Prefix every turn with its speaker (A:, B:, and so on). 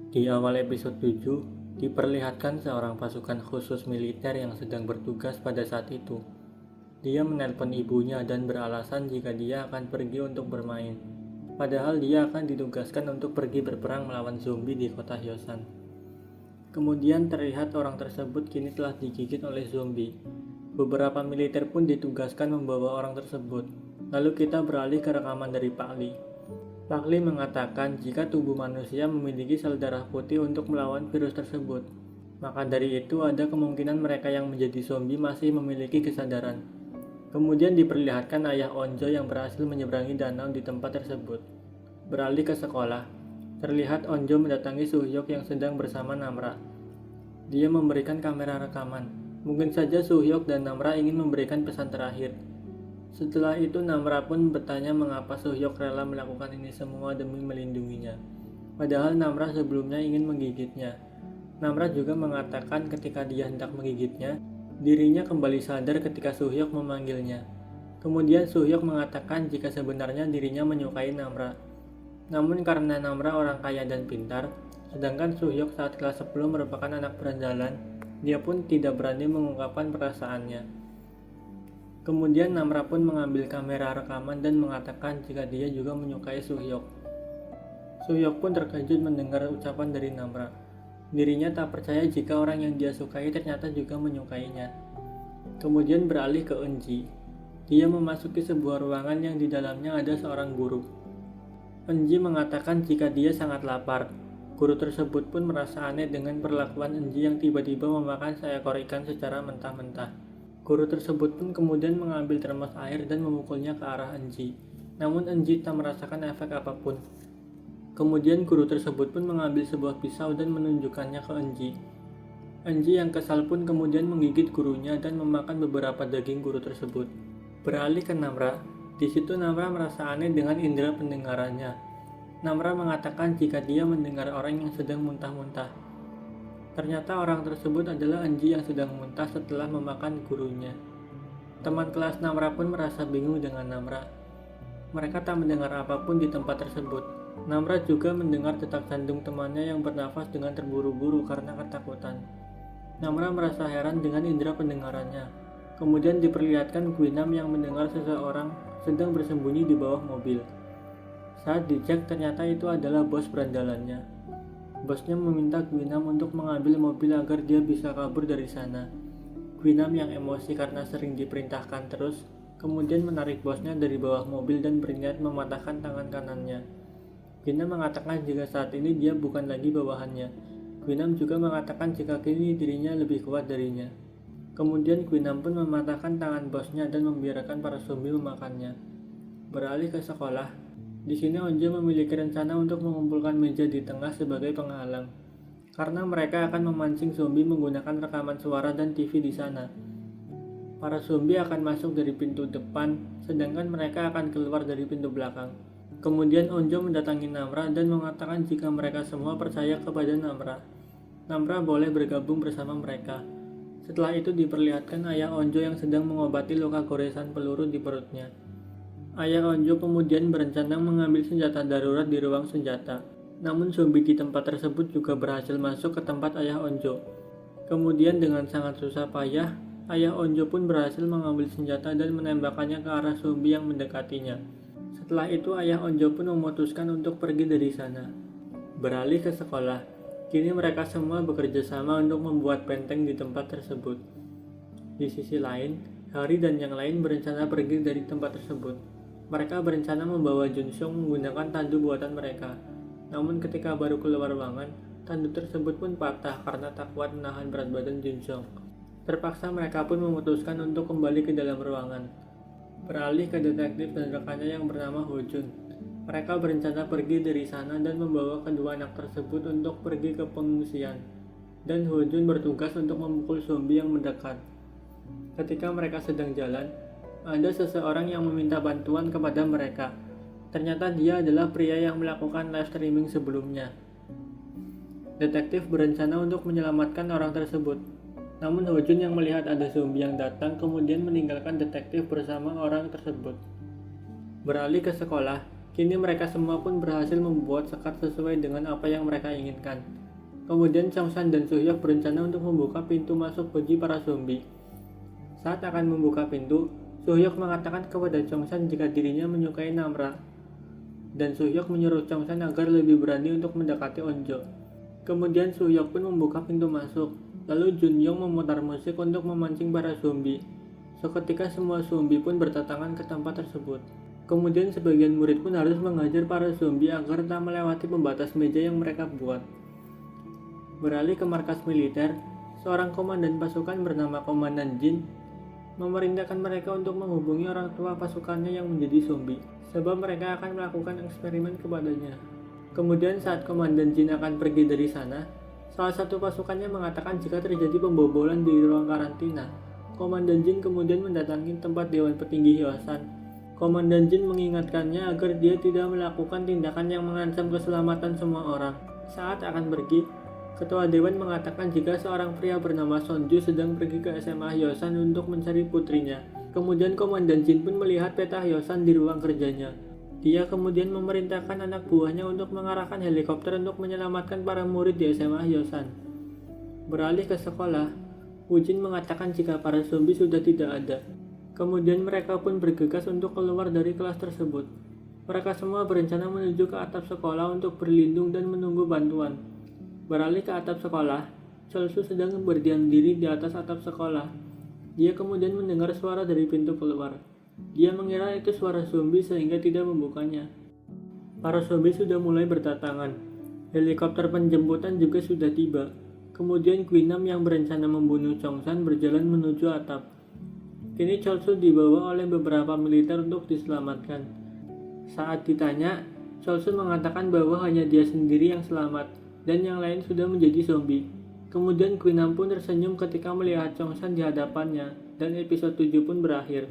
A: Di awal episode 7, diperlihatkan seorang pasukan khusus militer yang sedang bertugas pada saat itu. Dia menelpon ibunya dan beralasan jika dia akan pergi untuk bermain. Padahal dia akan ditugaskan untuk pergi berperang melawan zombie di kota Hyosan. Kemudian terlihat orang tersebut kini telah digigit oleh zombie. Beberapa militer pun ditugaskan membawa orang tersebut. Lalu kita beralih ke rekaman dari Pak Lee. Pak Lee mengatakan jika tubuh manusia memiliki sel darah putih untuk melawan virus tersebut. Maka dari itu ada kemungkinan mereka yang menjadi zombie masih memiliki kesadaran. Kemudian diperlihatkan ayah Onjo yang berhasil menyeberangi danau di tempat tersebut. Beralih ke sekolah, terlihat Onjo mendatangi Suhyok yang sedang bersama Namra. Dia memberikan kamera rekaman. Mungkin saja Suhyok dan Namra ingin memberikan pesan terakhir. Setelah itu Namra pun bertanya mengapa Suhyok rela melakukan ini semua demi melindunginya. Padahal Namra sebelumnya ingin menggigitnya. Namra juga mengatakan ketika dia hendak menggigitnya, dirinya kembali sadar ketika Suhyok memanggilnya. Kemudian Suhyok mengatakan jika sebenarnya dirinya menyukai Namra. Namun karena Namra orang kaya dan pintar, sedangkan Suhyok saat kelas 10 merupakan anak berandalan, dia pun tidak berani mengungkapkan perasaannya. Kemudian Namra pun mengambil kamera rekaman dan mengatakan jika dia juga menyukai Suhyok. Suhyok pun terkejut mendengar ucapan dari Namra. Dirinya tak percaya jika orang yang dia sukai ternyata juga menyukainya. Kemudian beralih ke Eunji. Dia memasuki sebuah ruangan yang di dalamnya ada seorang guru. Eunji mengatakan jika dia sangat lapar. Guru tersebut pun merasa aneh dengan perlakuan Eunji yang tiba-tiba memakan seekor ikan secara mentah-mentah. Guru tersebut pun kemudian mengambil termos air dan memukulnya ke arah Eunji. Namun Eunji tak merasakan efek apapun. Kemudian guru tersebut pun mengambil sebuah pisau dan menunjukkannya ke Eunji. Eunji yang kesal pun kemudian menggigit gurunya dan memakan beberapa daging guru tersebut. Beralih ke Namra, di situ Namra merasa aneh dengan indera pendengarannya. Namra mengatakan jika dia mendengar orang yang sedang muntah-muntah. Ternyata orang tersebut adalah Eunji yang sedang muntah setelah memakan gurunya. Teman kelas Namra pun merasa bingung dengan Namra. Mereka tak mendengar apapun di tempat tersebut. Namra juga mendengar detak jantung temannya yang bernafas dengan terburu-buru karena ketakutan. Namra merasa heran dengan indera pendengarannya. Kemudian diperlihatkan Guinam yang mendengar seseorang sedang bersembunyi di bawah mobil. Saat dicek ternyata itu adalah bos berandalannya. Bosnya meminta Guinam untuk mengambil mobil agar dia bisa kabur dari sana. Guinam yang emosi karena sering diperintahkan terus, kemudian menarik bosnya dari bawah mobil dan berniat mematahkan tangan kanannya. Guinam mengatakan jika saat ini dia bukan lagi bawahannya. Guinam juga mengatakan jika kini dirinya lebih kuat darinya. Kemudian Guinam pun mematahkan tangan bosnya dan membiarkan para zombie memakannya. Beralih ke sekolah, di sini Onjo memiliki rencana untuk mengumpulkan meja di tengah sebagai penghalang. Karena mereka akan memancing zombie menggunakan rekaman suara dan TV di sana. Para zombie akan masuk dari pintu depan, sedangkan mereka akan keluar dari pintu belakang. Kemudian Onjo mendatangi Namra dan mengatakan jika mereka semua percaya kepada Namra. Namra boleh bergabung bersama mereka. Setelah itu diperlihatkan ayah Onjo yang sedang mengobati luka goresan peluru di perutnya. Ayah Onjo kemudian berencana mengambil senjata darurat di ruang senjata. Namun zombie di tempat tersebut juga berhasil masuk ke tempat ayah Onjo. Kemudian dengan sangat susah payah, ayah Onjo pun berhasil mengambil senjata dan menembakkannya ke arah zombie yang mendekatinya. Setelah itu ayah Onjo pun memutuskan untuk pergi dari sana. Beralih ke sekolah, kini mereka semua bekerja sama untuk membuat benteng di tempat tersebut. Di sisi lain, Hari dan yang lain berencana pergi dari tempat tersebut. Mereka berencana membawa Junsung menggunakan tandu buatan mereka. Namun ketika baru keluar ruangan, tandu tersebut pun patah karena tak kuat menahan berat badan Junsung. Terpaksa mereka pun memutuskan untuk kembali ke dalam ruangan. Beralih ke detektif dan rekannya yang bernama Hojun. Mereka berencana pergi dari sana dan membawa kedua anak tersebut untuk pergi ke pengungsian. Dan Hojun bertugas untuk memukul zombie yang mendekat. Ketika mereka sedang jalan, ada seseorang yang meminta bantuan kepada mereka. Ternyata dia adalah pria yang melakukan live streaming sebelumnya. Detektif berencana untuk menyelamatkan orang tersebut. Namun Hojun yang melihat ada zombie yang datang kemudian meninggalkan detektif bersama orang tersebut. Beralih ke sekolah, kini mereka semua pun berhasil membuat sekat sesuai dengan apa yang mereka inginkan. Kemudian Chongsan dan Soo-hyuk berencana untuk membuka pintu masuk bagi para zombie. Saat akan membuka pintu, Soo-hyuk mengatakan kepada Chongsan jika dirinya menyukai Namra, dan Soo-hyuk menyuruh Chongsan agar lebih berani untuk mendekati Onjo. Kemudian Soo-hyuk pun membuka pintu masuk, lalu Jun-young memutar musik untuk memancing para zombie. Seketika semua zombie pun berdatangan ke tempat tersebut. Kemudian sebagian murid pun harus mengajar para zombie agar tak melewati pembatas meja yang mereka buat. Beralih ke markas militer, seorang komandan pasukan bernama Komandan Jin memerintahkan mereka untuk menghubungi orang tua pasukannya yang menjadi zombie, sebab mereka akan melakukan eksperimen kepadanya. Kemudian saat Komandan Jin akan pergi dari sana, salah satu pasukannya mengatakan jika terjadi pembobolan di ruang karantina. Komandan Jin kemudian mendatangi tempat Dewan Petinggi Hyosan. Komandan Jin mengingatkannya agar dia tidak melakukan tindakan yang mengancam keselamatan semua orang. Saat akan pergi, Ketua Dewan mengatakan jika seorang pria bernama Sonju sedang pergi ke SMA Hyosan untuk mencari putrinya. Kemudian Komandan Jin pun melihat peta Hyosan di ruang kerjanya. Dia kemudian memerintahkan anak buahnya untuk mengarahkan helikopter untuk menyelamatkan para murid di SMA Hyosan. Beralih ke sekolah, Woo-jin mengatakan jika para zombie sudah tidak ada. Kemudian mereka pun bergegas untuk keluar dari kelas tersebut. Mereka semua berencana menuju ke atap sekolah untuk berlindung dan menunggu bantuan. Beralih ke atap sekolah, Chol-soo sedang berdiam diri di atas atap sekolah. Dia kemudian mendengar suara dari pintu keluar. Dia mengira itu suara zombie sehingga tidak membukanya. Para zombie sudah mulai berdatangan. Helikopter penjemputan juga sudah tiba. Kemudian Gwynam yang berencana membunuh Chongsan berjalan menuju atap. Kini Chol-soo dibawa oleh beberapa militer untuk diselamatkan. Saat ditanya, Chol-soo mengatakan bahwa hanya dia sendiri yang selamat dan yang lain sudah menjadi zombie. Kemudian Gwynam pun tersenyum ketika melihat Chongsan di hadapannya dan episode 7 pun berakhir.